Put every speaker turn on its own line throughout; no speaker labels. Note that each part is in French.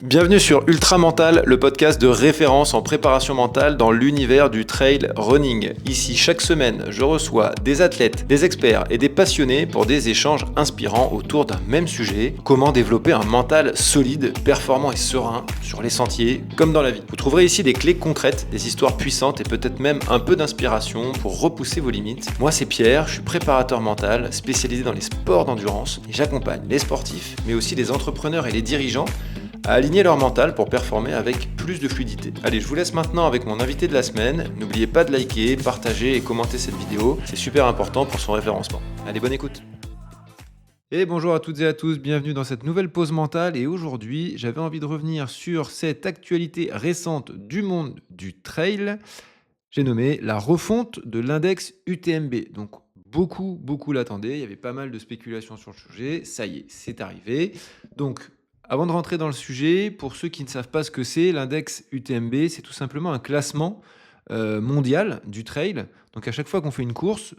Bienvenue sur Ultra Mental, le podcast de référence en préparation mentale dans l'univers du trail running. Ici, chaque semaine, je reçois des athlètes, des experts et des passionnés pour des échanges inspirants autour d'un même sujet, comment développer un mental solide, performant et serein sur les sentiers comme dans la vie. Vous trouverez ici des clés concrètes, des histoires puissantes et peut-être même un peu d'inspiration pour repousser vos limites. Moi, c'est Pierre, je suis préparateur mental spécialisé dans les sports d'endurance et j'accompagne les sportifs, mais aussi les entrepreneurs et les dirigeants à aligner leur mental pour performer avec plus de fluidité. Allez, je vous laisse maintenant avec mon invité de la semaine. N'oubliez pas de liker, partager et commenter cette vidéo. C'est super important pour son référencement. Allez, bonne écoute. Et bonjour à toutes et à tous, bienvenue dans cette nouvelle pause mentale. Et aujourd'hui, j'avais envie de revenir sur cette actualité récente du monde du trail. J'ai nommé la refonte de l'index UTMB. Donc, beaucoup l'attendaient. Il y avait pas mal de spéculations sur le sujet. Ça y est, c'est arrivé. Donc, avant de rentrer dans le sujet, pour ceux qui ne savent pas ce que c'est, l'index UTMB, c'est tout simplement un classement mondial du trail. Donc à chaque fois qu'on fait une course,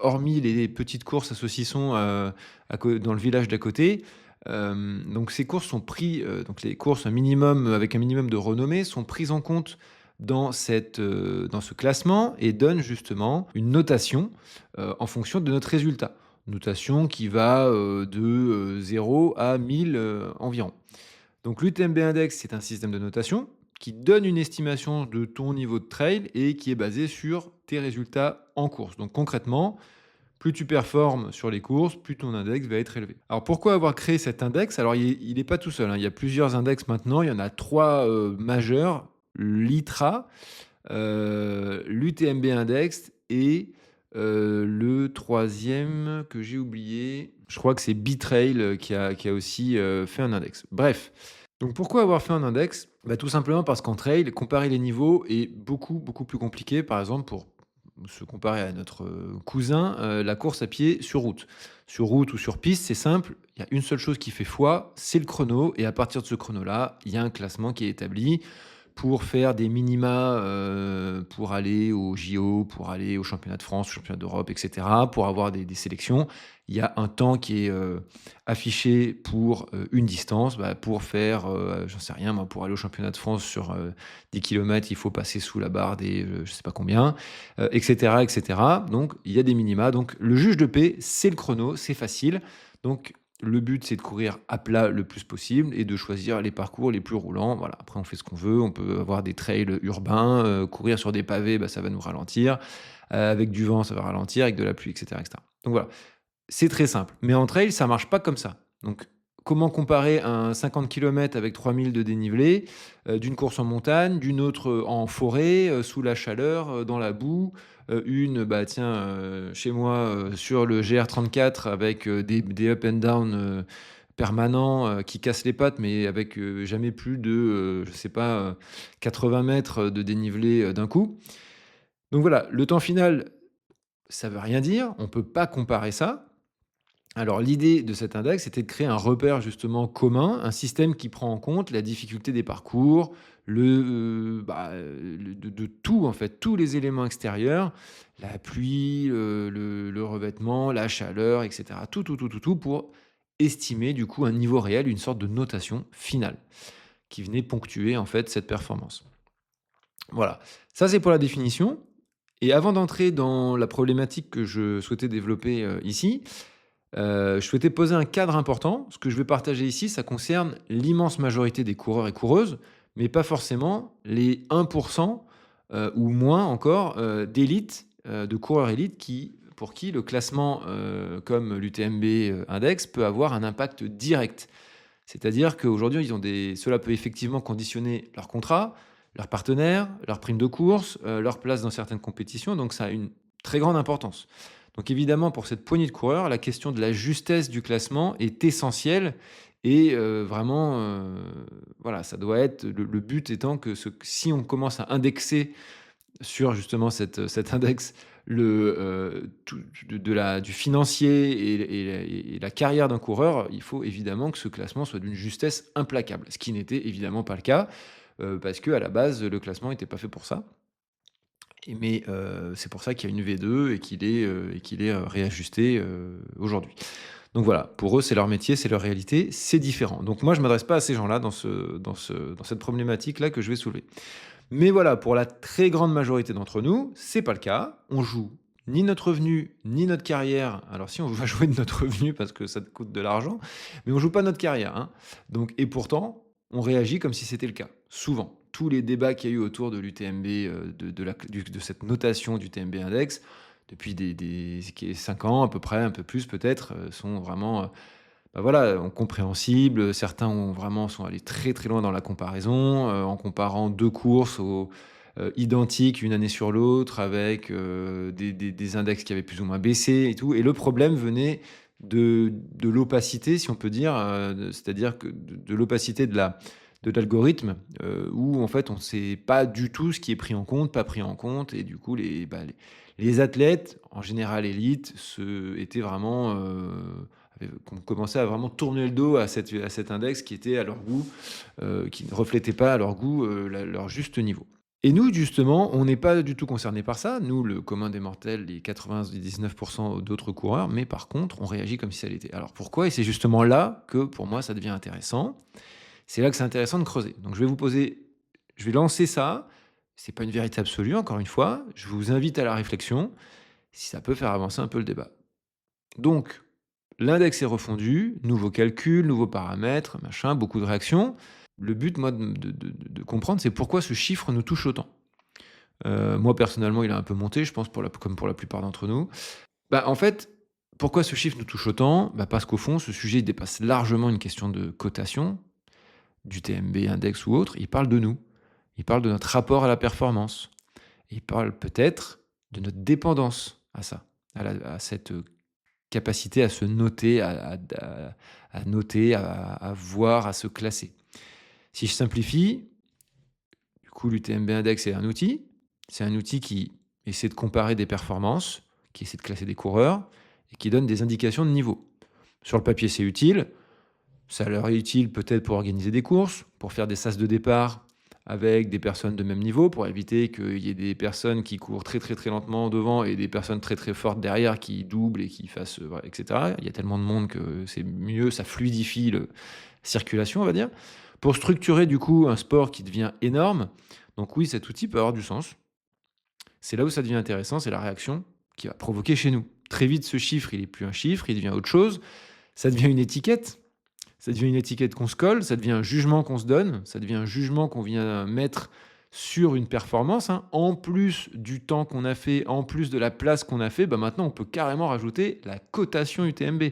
hormis les petites courses à saucisson dans le village d'à côté, donc ces courses sont prises, donc les courses avec un minimum de renommée sont prises en compte dans ce classement et donnent justement une notation en fonction de notre résultat. Notation qui va de 0 à 1000 environ. Donc l'UTMB Index, c'est un système de notation qui donne une estimation de ton niveau de trail et qui est basé sur tes résultats en course. Donc concrètement, plus tu performes sur les courses, plus ton index va être élevé. Alors pourquoi avoir créé cet index? Alors il n'est pas tout seul, hein. Il y a plusieurs index maintenant, il y en a 3 majeurs, l'ITRA, l'UTMB Index et le troisième que j'ai oublié, je crois que c'est B-Trail qui a aussi fait un index. Bref, donc pourquoi avoir fait un index? Tout simplement parce qu'en trail, comparer les niveaux est beaucoup plus compliqué. Par exemple, pour se comparer à notre cousin, la course à pied sur route. Sur route ou sur piste, c'est simple, il y a une seule chose qui fait foi, c'est le chrono. Et à partir de ce chrono-là, il y a un classement qui est établi pour faire des minima pour aller au JO, pour aller au championnat de France, au championnat d'Europe, etc., pour avoir des sélections. Il y a un temps qui est affiché pour une distance. Pour faire, j'en sais rien, moi, pour aller au championnat de France sur 10 km, il faut passer sous la barre des je sais pas combien, etc., etc. Donc, il y a des minima. Donc, le juge de paix, c'est le chrono, c'est facile. Donc, le but, c'est de courir à plat le plus possible et de choisir les parcours les plus roulants. Voilà. Après, on fait ce qu'on veut. On peut avoir des trails urbains, courir sur des pavés, ça va nous ralentir. Avec du vent, ça va ralentir. Avec de la pluie, etc., etc. Donc voilà, c'est très simple. Mais en trail, ça marche pas comme ça. Donc, comment comparer un 50 km avec 3000 de dénivelé d'une course en montagne, d'une autre en forêt, sous la chaleur, dans la boue, chez moi, sur le GR34 avec des up and down permanents qui cassent les pattes, mais avec jamais plus de, 80 mètres de dénivelé d'un coup. Donc voilà, le temps final, ça veut rien dire. On peut pas comparer ça. Alors l'idée de cet index, c'était de créer un repère justement commun, un système qui prend en compte la difficulté des parcours, de tout en fait, tous les éléments extérieurs, la pluie, le revêtement, la chaleur, etc. Tout pour estimer du coup un niveau réel, une sorte de notation finale qui venait ponctuer en fait cette performance. Voilà, ça c'est pour la définition. Et avant d'entrer dans la problématique que je souhaitais développer ici, je souhaitais poser un cadre important. Ce que je vais partager ici, ça concerne l'immense majorité des coureurs et coureuses, mais pas forcément les 1 ou moins encore, d'élite, de coureurs élites pour qui le classement, comme l'UTMB, Index peut avoir un impact direct. C'est-à-dire qu'aujourd'hui, cela peut effectivement conditionner leur contrat, leurs partenaires, leurs primes de course, leur place dans certaines compétitions, donc ça a une très grande importance. Donc évidemment, pour cette poignée de coureurs, la question de la justesse du classement est essentielle et vraiment, voilà, ça doit être le but étant que si on commence à indexer sur justement cet index du financier et la carrière d'un coureur, il faut évidemment que ce classement soit d'une justesse implacable, ce qui n'était évidemment pas le cas, parce qu'à la base, le classement n'était pas fait pour ça. Mais c'est pour ça qu'il y a une V2 et qu'il est réajusté aujourd'hui. Donc voilà, pour eux, c'est leur métier, c'est leur réalité, c'est différent. Donc moi, je ne m'adresse pas à ces gens-là dans cette problématique-là que je vais soulever. Mais voilà, pour la très grande majorité d'entre nous, c'est pas le cas. On joue ni notre revenu, ni notre carrière. Alors si on va jouer de notre revenu parce que ça te coûte de l'argent, mais on joue pas notre carrière, hein. Donc, et pourtant, on réagit comme si c'était le cas. Souvent, tous les débats qu'il y a eu autour de l'UTMB, de cette notation du TMB Index, depuis des 5 ans à peu près, un peu plus peut-être, sont vraiment voilà, compréhensibles. Certains sont allés très très loin dans la comparaison, en comparant deux courses identiques une année sur l'autre, avec des index qui avaient plus ou moins baissé et tout. Et le problème venait de l'opacité, si on peut dire, c'est-à-dire que de l'opacité de l'algorithme, où en fait on ne sait pas du tout ce qui est pris en compte, pas pris en compte, et du coup les athlètes, en général élites, étaient vraiment commençaient à vraiment tourner le dos à cet index qui était à leur goût, qui ne reflétait pas à leur goût leur juste niveau. Et nous, justement, on n'est pas du tout concernés par ça. Nous, le commun des mortels, les 99% d'autres coureurs, mais par contre, on réagit comme si ça l'était. Alors pourquoi? Et c'est justement là que, pour moi, ça devient intéressant. C'est là que c'est intéressant de creuser. Donc je vais lancer ça. C'est pas une vérité absolue, encore une fois. Je vous invite à la réflexion, si ça peut faire avancer un peu le débat. Donc, l'index est refondu, nouveaux calculs, nouveaux paramètres, machin, beaucoup de réactions. Le but, moi, de comprendre, c'est pourquoi ce chiffre nous touche autant. Moi, personnellement, il a un peu monté, je pense, comme pour la plupart d'entre nous. En fait, pourquoi ce chiffre nous touche autant? Parce qu'au fond, ce sujet dépasse largement une question de cotation, du TMB index ou autre. Il parle de nous. Il parle de notre rapport à la performance. Il parle peut-être de notre dépendance à ça, à cette capacité à se noter, à noter, à voir, à se classer. Si je simplifie, du coup, l'UTMB Index est un outil. C'est un outil qui essaie de comparer des performances, qui essaie de classer des coureurs et qui donne des indications de niveau. Sur le papier, c'est utile. Ça leur est utile peut-être pour organiser des courses, pour faire des sas de départ avec des personnes de même niveau, pour éviter qu'il y ait des personnes qui courent très très très lentement devant et des personnes très très fortes derrière qui doublent et qui fassent, etc. Il y a tellement de monde que c'est mieux, ça fluidifie la circulation, on va dire. Pour structurer du coup un sport qui devient énorme, donc oui, cet outil peut avoir du sens. C'est là où ça devient intéressant, c'est la réaction qui va provoquer chez nous. Très vite, ce chiffre, il n'est plus un chiffre, il devient autre chose. Ça devient une étiquette. Ça devient une étiquette qu'on se colle, ça devient un jugement qu'on se donne, ça devient un jugement qu'on vient mettre sur une performance. En plus du temps qu'on a fait, en plus de la place qu'on a fait, maintenant on peut carrément rajouter la cotation UTMB.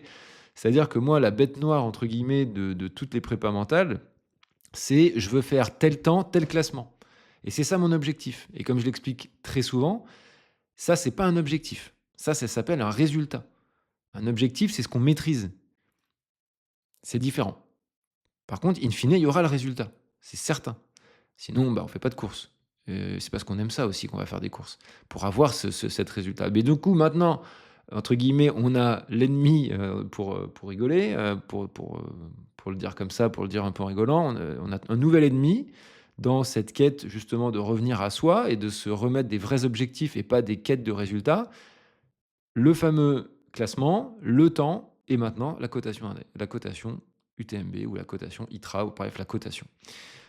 C'est-à-dire que moi, la bête noire, entre guillemets, de toutes les prépas mentales, c'est je veux faire tel temps, tel classement. Et c'est ça mon objectif. Et comme je l'explique très souvent, ça, c'est pas un objectif. Ça s'appelle un résultat. Un objectif, c'est ce qu'on maîtrise. C'est différent. Par contre, in fine, il y aura le résultat. C'est certain. Sinon, on ne fait pas de course. C'est parce qu'on aime ça aussi qu'on va faire des courses. Pour avoir cet résultat. Mais du coup, maintenant, entre guillemets, on a l'ennemi pour rigoler, pour le dire comme ça, pour le dire un peu en rigolant. On a un nouvel ennemi dans cette quête justement de revenir à soi et de se remettre des vrais objectifs et pas des quêtes de résultats. Le fameux classement, le temps et maintenant la cotation UTMB ou la cotation ITRA, ou bref, la cotation,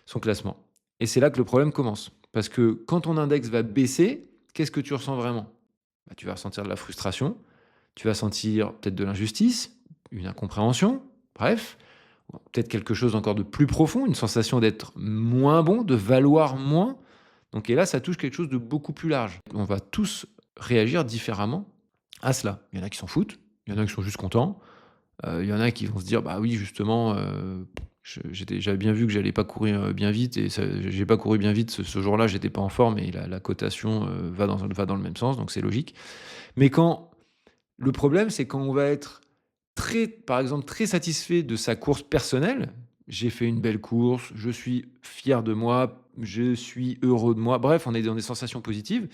son classement. Et c'est là que le problème commence. Parce que quand ton index va baisser, qu'est-ce que tu ressens vraiment? Tu vas ressentir de la frustration, tu vas sentir peut-être de l'injustice, une incompréhension, bref, peut-être quelque chose encore de plus profond, une sensation d'être moins bon, de valoir moins. Donc, et là, ça touche quelque chose de beaucoup plus large. On va tous réagir différemment à cela. Il y en a qui s'en foutent, il y en a qui sont juste contents, il y en a qui vont se dire, oui, justement, j'avais bien vu que j'allais pas courir bien vite, et j'ai pas couru bien vite ce jour-là, j'étais pas en forme, et la cotation va dans le même sens, donc c'est logique. Mais le problème, c'est quand on va être par exemple, très satisfait de sa course personnelle, j'ai fait une belle course, je suis fier de moi, je suis heureux de moi, bref, on est dans des sensations positives,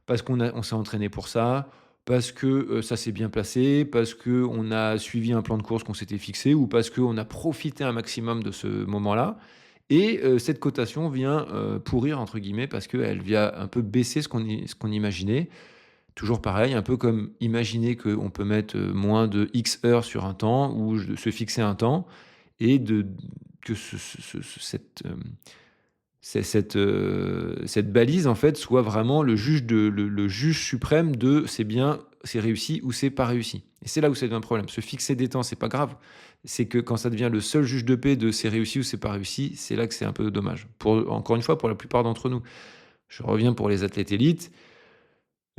parce qu'on s'est entraîné pour ça, parce que ça s'est bien passé, parce qu'on a suivi un plan de course qu'on s'était fixé, ou parce qu'on a profité un maximum de ce moment-là. Et cette cotation vient pourrir, entre guillemets, parce qu'elle vient un peu baisser ce qu'on imaginait. Toujours pareil, un peu comme imaginer qu'on peut mettre moins de X heures sur un temps ou se fixer un temps et que cette balise, en fait, soit vraiment le juge suprême de c'est bien, c'est réussi ou c'est pas réussi. Et c'est là où ça devient un problème. Se fixer des temps, c'est pas grave. C'est que quand ça devient le seul juge de paix de c'est réussi ou c'est pas réussi, c'est là que c'est un peu dommage. Encore une fois, pour la plupart d'entre nous. Je reviens pour les athlètes élites.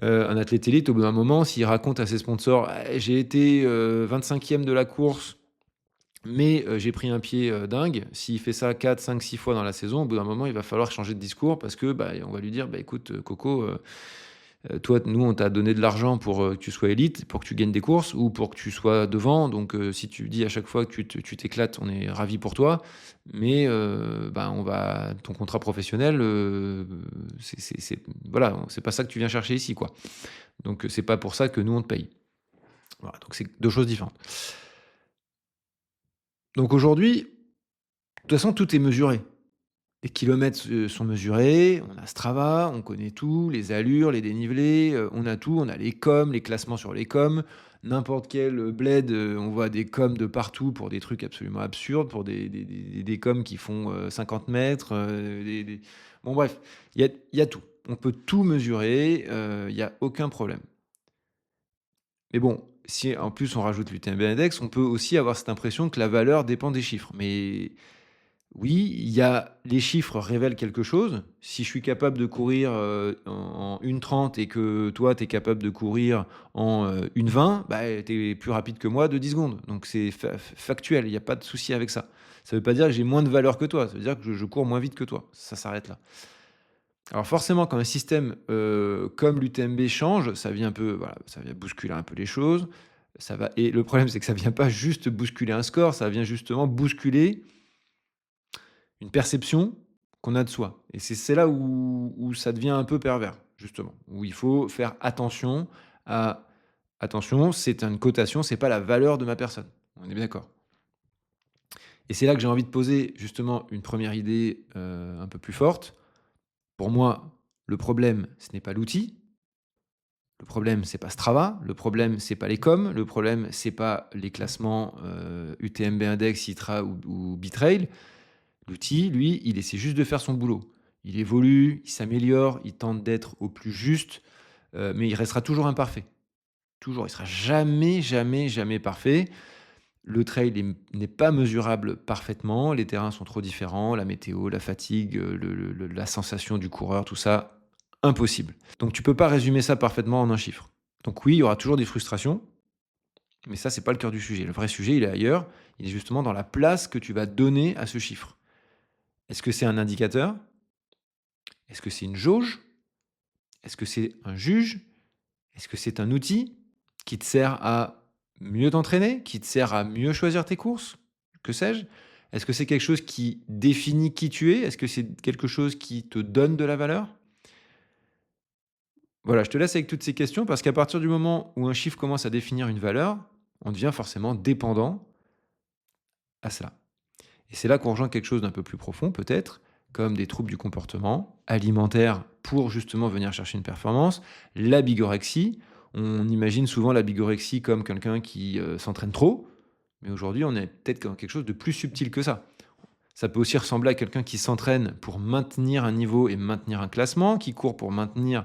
Un athlète élite, au bout d'un moment, s'il raconte à ses sponsors: «Ah, j'ai été 25e de la course, mais j'ai pris un pied dingue». S'il fait ça 4, 5, 6 fois dans la saison, au bout d'un moment, il va falloir changer de discours parce que on va lui dire: «Bah, écoute, Coco, toi, nous, on t'a donné de l'argent pour que tu sois élite, pour que tu gagnes des courses ou pour que tu sois devant. Donc, si tu dis à chaque fois que tu t'éclates, on est ravis pour toi. Mais ton contrat professionnel, voilà, c'est pas ça que tu viens chercher ici, quoi. Donc, c'est pas pour ça que nous, on te paye». Voilà, donc c'est deux choses différentes. Donc aujourd'hui, de toute façon, tout est mesuré. Les kilomètres, sont mesurés, on a Strava, on connaît tout, les allures, les dénivelés, on a tout, on a les coms, les classements sur les coms. N'importe quel, bled, on voit des coms de partout pour des trucs absolument absurdes, pour des coms qui font, 50 mètres, bon bref, il y a tout. On peut tout mesurer, il y a aucun problème. Mais bon, si en plus on rajoute l'UTMB index, on peut aussi avoir cette impression que la valeur dépend des chiffres. Mais oui, les chiffres révèlent quelque chose. Si je suis capable de courir en 1:30 et que toi, tu es capable de courir en 1:20, tu es plus rapide que moi de 10 secondes. Donc c'est factuel, il n'y a pas de souci avec ça. Ça ne veut pas dire que j'ai moins de valeur que toi, ça veut dire que je cours moins vite que toi. Ça s'arrête là. Alors forcément, quand un système comme l'UTMB change, ça vient un peu, voilà, ça vient bousculer un peu les choses. Et le problème, c'est que ça vient pas juste bousculer un score, ça vient justement bousculer une perception qu'on a de soi. Et c'est là où ça devient un peu pervers, justement, où il faut faire attention à... Attention, c'est une cotation, c'est pas la valeur de ma personne. On est bien d'accord. Et c'est là que j'ai envie de poser justement une première idée un peu plus forte. Pour moi, le problème, ce n'est pas l'outil. Le problème, c'est pas Strava. Le problème, c'est pas les coms. Le problème, c'est pas les classements UTMB Index, ITRA ou Bitrail. L'outil, lui, il essaie juste de faire son boulot. Il évolue, il s'améliore, il tente d'être au plus juste, mais il restera toujours imparfait. Toujours, il sera jamais, jamais, jamais parfait. Le trail n'est pas mesurable parfaitement, les terrains sont trop différents, la météo, la fatigue, la sensation du coureur, tout ça, impossible. Donc tu peux pas résumer ça parfaitement en un chiffre. Donc oui, il y aura toujours des frustrations, mais ça, c'est pas le cœur du sujet. Le vrai sujet, il est ailleurs, il est justement dans la place que tu vas donner à ce chiffre. Est-ce que c'est un indicateur? Est-ce que c'est une jauge? Est-ce que c'est un juge? Est-ce que c'est un outil qui te sert à mieux t'entraîner, qui te sert à mieux choisir tes courses? Que sais-je? Est-ce que c'est quelque chose qui définit qui tu es? Est-ce que c'est quelque chose qui te donne de la valeur? Voilà, je te laisse avec toutes ces questions parce qu'à partir du moment où un chiffre commence à définir une valeur, on devient forcément dépendant à cela. Et c'est là qu'on rejoint quelque chose d'un peu plus profond, peut-être, comme des troubles du comportement alimentaire pour justement venir chercher une performance, la bigorexie. On imagine souvent la bigorexie comme quelqu'un qui s'entraîne trop, mais aujourd'hui, on est peut-être dans quelque chose de plus subtil que ça. Ça peut aussi ressembler à quelqu'un qui s'entraîne pour maintenir un niveau et maintenir un classement, qui court pour maintenir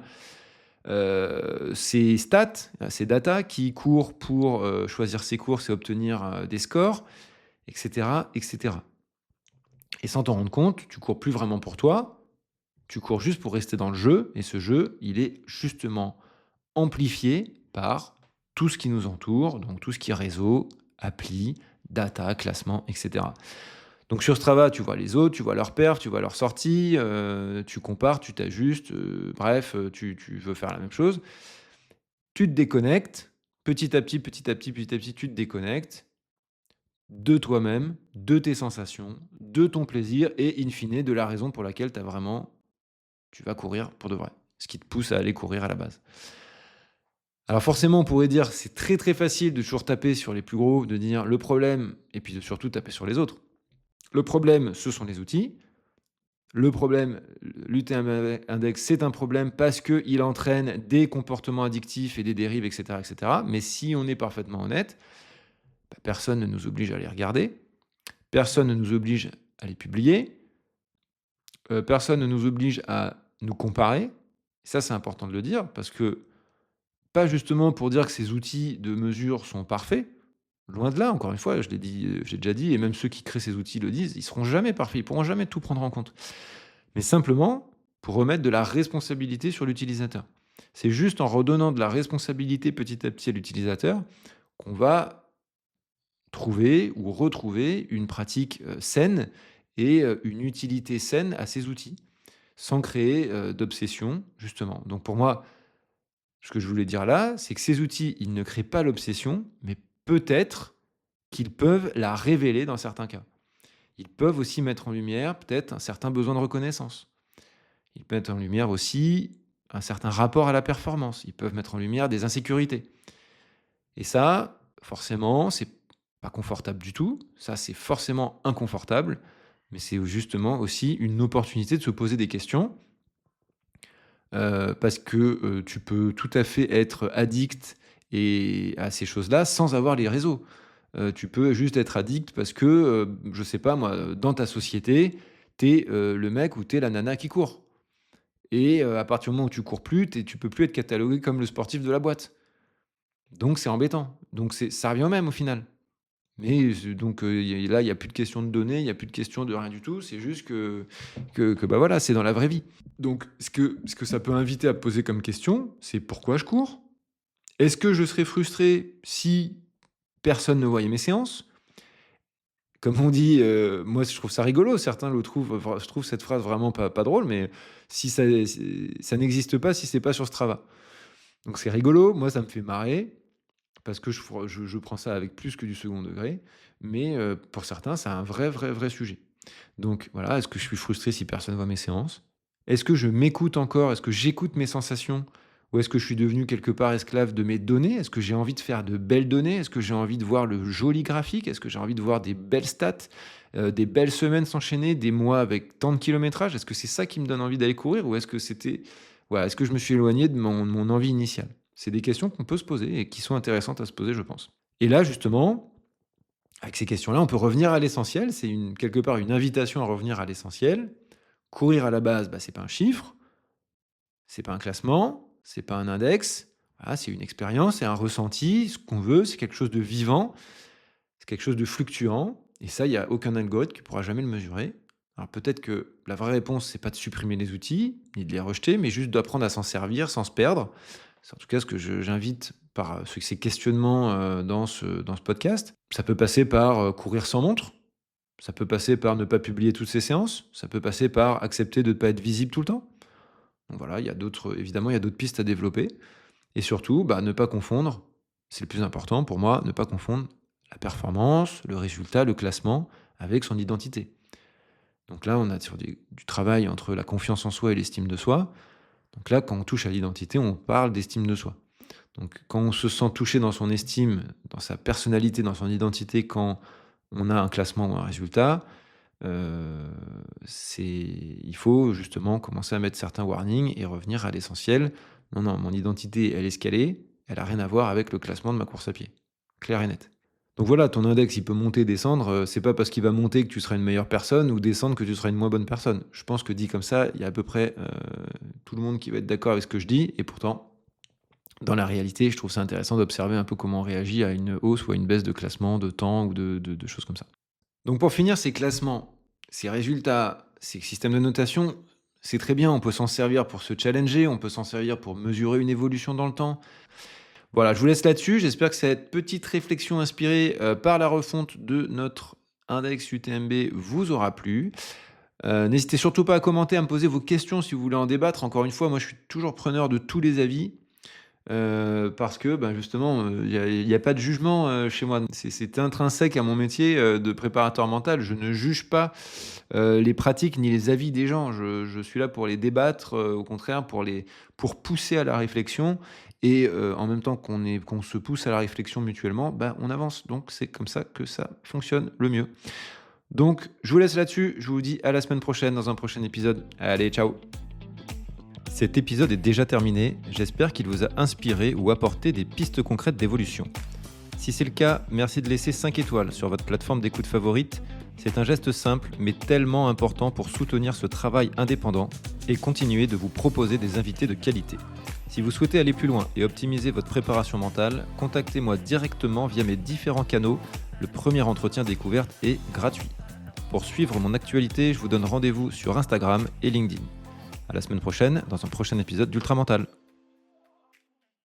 ses stats, ses datas, qui court pour choisir ses courses et obtenir des scores, etc., etc. Et sans t'en rendre compte, tu cours plus vraiment pour toi, tu cours juste pour rester dans le jeu, et ce jeu, il est justement amplifié par tout ce qui nous entoure, donc tout ce qui est réseau, appli, data, classement, etc. Donc sur Strava, tu vois les autres, tu vois leurs perfs, tu vois leurs sorties, tu compares, tu t'ajustes, bref, tu veux faire la même chose. Tu te déconnectes, petit à petit, petit à petit, petit à petit, tu te déconnectes de toi-même, de tes sensations, de ton plaisir et in fine de la raison pour laquelle tu vas courir pour de vrai. Ce qui te pousse à aller courir à la base. Alors forcément, on pourrait dire c'est très très facile de toujours taper sur les plus gros, de dire le problème, et puis de surtout taper sur les autres. Le problème, ce sont les outils. Le problème, l'UTM Index, c'est un problème parce qu'il entraîne des comportements addictifs et des dérives, etc., etc. Mais si on est parfaitement honnête, personne ne nous oblige à les regarder, personne ne nous oblige à les publier, personne ne nous oblige à nous comparer. Ça, c'est important de le dire parce que pas justement pour dire que ces outils de mesure sont parfaits. Loin de là, encore une fois, je l'ai dit, j'ai déjà dit, et même ceux qui créent ces outils le disent, ils seront jamais parfaits, ils pourront jamais tout prendre en compte. Mais simplement pour remettre de la responsabilité sur l'utilisateur. C'est juste en redonnant de la responsabilité petit à petit à l'utilisateur qu'on va trouver ou retrouver une pratique saine et une utilité saine à ces outils, sans créer d'obsession, justement. Donc pour moi, ce que je voulais dire là, c'est que ces outils, ils ne créent pas l'obsession, mais peut-être qu'ils peuvent la révéler dans certains cas. Ils peuvent aussi mettre en lumière peut-être un certain besoin de reconnaissance. Ils peuvent mettre en lumière aussi un certain rapport à la performance. Ils peuvent mettre en lumière des insécurités. Et ça, forcément, c'est pas confortable du tout. Ça, c'est forcément inconfortable. Mais c'est justement aussi une opportunité de se poser des questions. Parce que tu peux tout à fait être addict à ces choses-là sans avoir les réseaux. Tu peux juste être addict parce que, je sais pas moi, dans ta société, t'es le mec ou t'es la nana qui court. Et à partir du moment où tu cours plus, tu peux plus être catalogué comme le sportif de la boîte. Donc c'est embêtant. Donc ça revient au même au final. Mais donc là, il y a plus de question de données, il y a plus de question de rien du tout. C'est juste que bah voilà, c'est dans la vraie vie. Donc ce que ça peut inviter à poser comme question, c'est pourquoi je cours? Est-ce que je serais frustré si personne ne voyait mes séances? Comme on dit, moi je trouve ça rigolo, certains le trouvent, je trouve cette phrase vraiment pas drôle, mais si ça n'existe pas si c'est pas sur Strava. Donc c'est rigolo, moi ça me fait marrer, parce que je prends ça avec plus que du second degré, mais pour certains, c'est un vrai sujet. Donc voilà, est-ce que je suis frustré si personne voit mes séances? Est-ce que je m'écoute encore? Est-ce que j'écoute mes sensations? Ou est-ce que je suis devenu quelque part esclave de mes données? Est-ce que j'ai envie de faire de belles données? Est-ce que j'ai envie de voir le joli graphique? Est-ce que j'ai envie de voir des belles stats, des belles semaines s'enchaîner, des mois avec tant de kilométrage? Est-ce que c'est ça qui me donne envie d'aller courir? Ou est-ce que voilà, est-ce que je me suis éloigné de mon envie initiale? C'est des questions qu'on peut se poser et qui sont intéressantes à se poser, je pense. Et là, justement, avec ces questions-là, on peut revenir à l'essentiel. C'est quelque part une invitation à revenir à l'essentiel. Courir à la base, c'est pas un chiffre, c'est pas un classement, c'est pas un index. Voilà, c'est une expérience, c'est un ressenti, ce qu'on veut, c'est quelque chose de vivant, c'est quelque chose de fluctuant. Et ça, il n'y a aucun algorithme qui pourra jamais le mesurer. Alors peut-être que la vraie réponse, c'est pas de supprimer les outils, ni de les rejeter, mais juste d'apprendre à s'en servir sans se perdre. C'est en tout cas ce que j'invite par ces questionnements dans ce podcast. Ça peut passer par courir sans montre. Ça peut passer par ne pas publier toutes ses séances. Ça peut passer par accepter de ne pas être visible tout le temps. Donc voilà, évidemment, il y a d'autres pistes à développer. Et surtout, ne pas confondre, c'est le plus important pour moi, ne pas confondre la performance, le résultat, le classement avec son identité. Donc là, on a sur du travail entre la confiance en soi et l'estime de soi. Donc là, quand on touche à l'identité, on parle d'estime de soi. Donc quand on se sent touché dans son estime, dans sa personnalité, dans son identité, quand on a un classement ou un résultat, il faut justement commencer à mettre certains warnings et revenir à l'essentiel. Non, mon identité, elle est ce qu'elle est, elle n'a rien à voir avec le classement de ma course à pied. Clair et net. Donc voilà, ton index, il peut monter, descendre. C'est pas parce qu'il va monter que tu seras une meilleure personne ou descendre que tu seras une moins bonne personne. Je pense que dit comme ça, il y a à peu près tout le monde qui va être d'accord avec ce que je dis. Et pourtant, dans la réalité, je trouve ça intéressant d'observer un peu comment on réagit à une hausse ou à une baisse de classement, de temps ou de choses comme ça. Donc pour finir, ces classements, ces résultats, ces systèmes de notation, c'est très bien. On peut s'en servir pour se challenger, on peut s'en servir pour mesurer une évolution dans le temps. Voilà, je vous laisse là-dessus. J'espère que cette petite réflexion inspirée par la refonte de notre index UTMB vous aura plu. N'hésitez surtout pas à commenter, à me poser vos questions si vous voulez en débattre. Encore une fois, moi je suis toujours preneur de tous les avis. Parce que justement, il n'y a pas de jugement chez moi. C'est intrinsèque à mon métier de préparateur mental. Je ne juge pas les pratiques ni les avis des gens. Je suis là pour les débattre, au contraire, pour pousser à la réflexion. Et en même temps qu'on se pousse à la réflexion mutuellement, on avance. Donc c'est comme ça que ça fonctionne le mieux. Donc, je vous laisse là-dessus. Je vous dis à la semaine prochaine dans un prochain épisode. Allez, ciao! Cet épisode est déjà terminé. J'espère qu'il vous a inspiré ou apporté des pistes concrètes d'évolution. Si c'est le cas, merci de laisser 5 étoiles sur votre plateforme d'écoute favorite. C'est un geste simple, mais tellement important pour soutenir ce travail indépendant et continuer de vous proposer des invités de qualité. Si vous souhaitez aller plus loin et optimiser votre préparation mentale, contactez-moi directement via mes différents canaux. Le premier entretien découverte est gratuit. Pour suivre mon actualité, je vous donne rendez-vous sur Instagram et LinkedIn. À la semaine prochaine, dans un prochain épisode d'Ultra Mental.